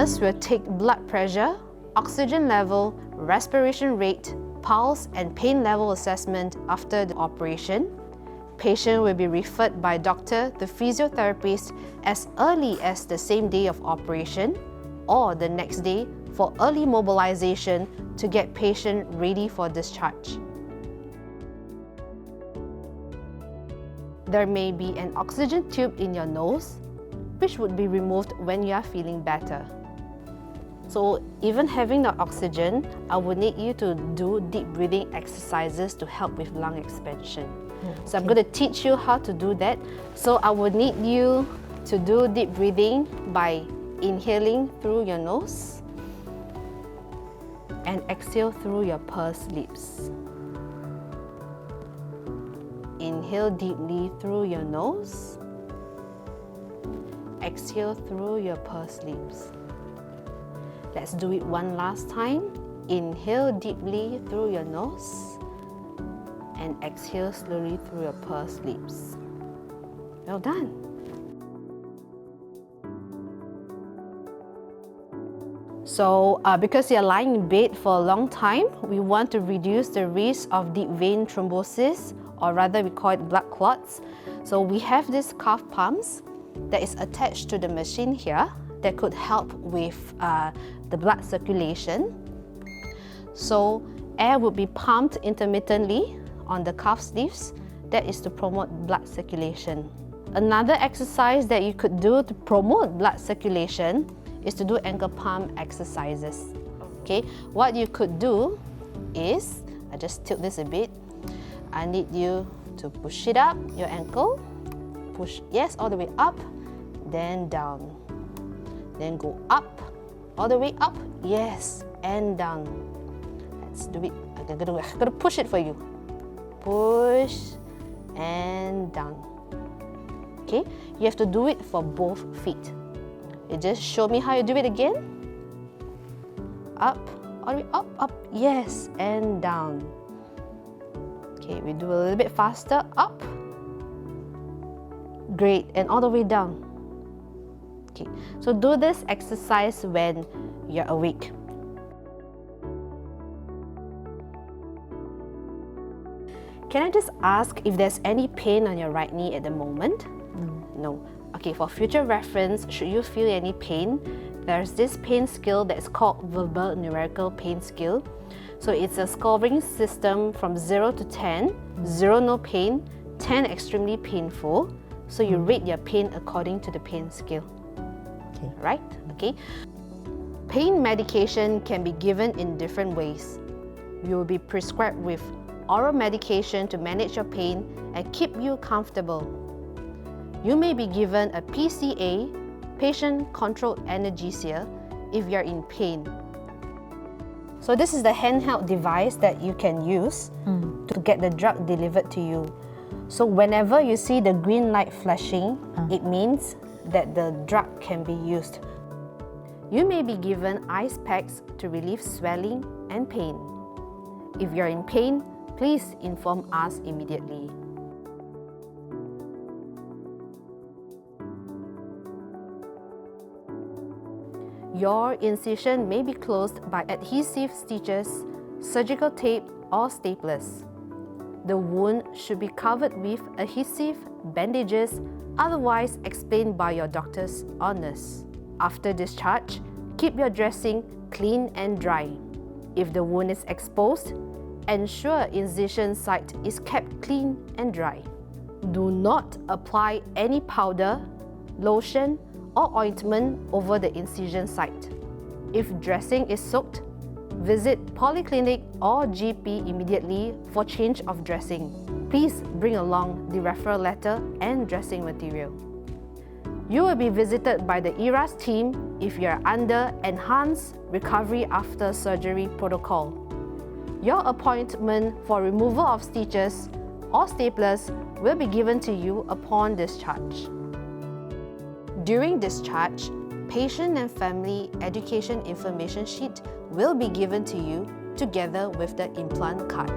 nurse will take blood pressure, oxygen level, respiration rate, pulse and pain level assessment after the operation. Patient will be referred by doctor to physiotherapist as early as the same day of operation or the next day for early mobilization to get patient ready for discharge. There may be an oxygen tube in your nose, which would be removed when you are feeling better. So even having the oxygen, I would need you to do deep breathing exercises to help with lung expansion. So I'm going to teach you how to do that. So I would need you to do deep breathing by inhaling through your nose and exhale through your pursed lips. Inhale deeply through your nose. Exhale through your pursed lips. Let's do it one last time. Inhale deeply through your nose and exhale slowly through your pursed lips. Well done. So, because you're lying in bed for a long time, we want to reduce the risk of deep vein thrombosis, or rather we call it blood clots. So we have these cuff pumps that is attached to the machine here that could help with the blood circulation. So air would be pumped intermittently on the cuff sleeves. That is to promote blood circulation. Another exercise that you could do to promote blood circulation is to do ankle pump exercises. Okay, what you could do is, I just tilt this a bit. I need you to push it up, your ankle. Push, yes, all the way up, then down. Then go up, all the way up, yes, and down. Let's do it. I'm gonna push it for you. Push and down. Okay, you have to do it for both feet. You just show me how you do it again. Up, all the way up, up, yes, and down. Okay, we do a little bit faster. Up. Great, and all the way down. Okay, so do this exercise when you're awake. Can I just ask if there's any pain on your right knee at the moment? No. Okay, for future reference, should you feel any pain, there's this pain scale that's called verbal numerical pain scale. So it's a scoring system from 0 to 10, 0 no pain, 10 extremely painful. So you rate your pain according to the pain scale. Okay. Right? Okay. Pain medication can be given in different ways. You will be prescribed with oral medication to manage your pain and keep you comfortable. You may be given a PCA, patient-controlled analgesia, if you're in pain. So this is the handheld device that you can use to get the drug delivered to you. So whenever you see the green light flashing, it means that the drug can be used. You may be given ice packs to relieve swelling and pain. If you're in pain, please inform us immediately. Your incision may be closed by adhesive stitches, surgical tape, or staplers. The wound should be covered with adhesive bandages, otherwise explained by your doctors or nurse. After discharge, keep your dressing clean and dry. If the wound is exposed, ensure incision site is kept clean and dry. Do not apply any powder, lotion, or ointment over the incision site. If dressing is soaked, visit polyclinic or GP immediately for change of dressing. Please bring along the referral letter and dressing material. You will be visited by the ERAS team if you are under enhanced recovery after surgery protocol. Your appointment for removal of stitches or staplers will be given to you upon discharge. During discharge, patient and family education information sheet will be given to you together with the implant card.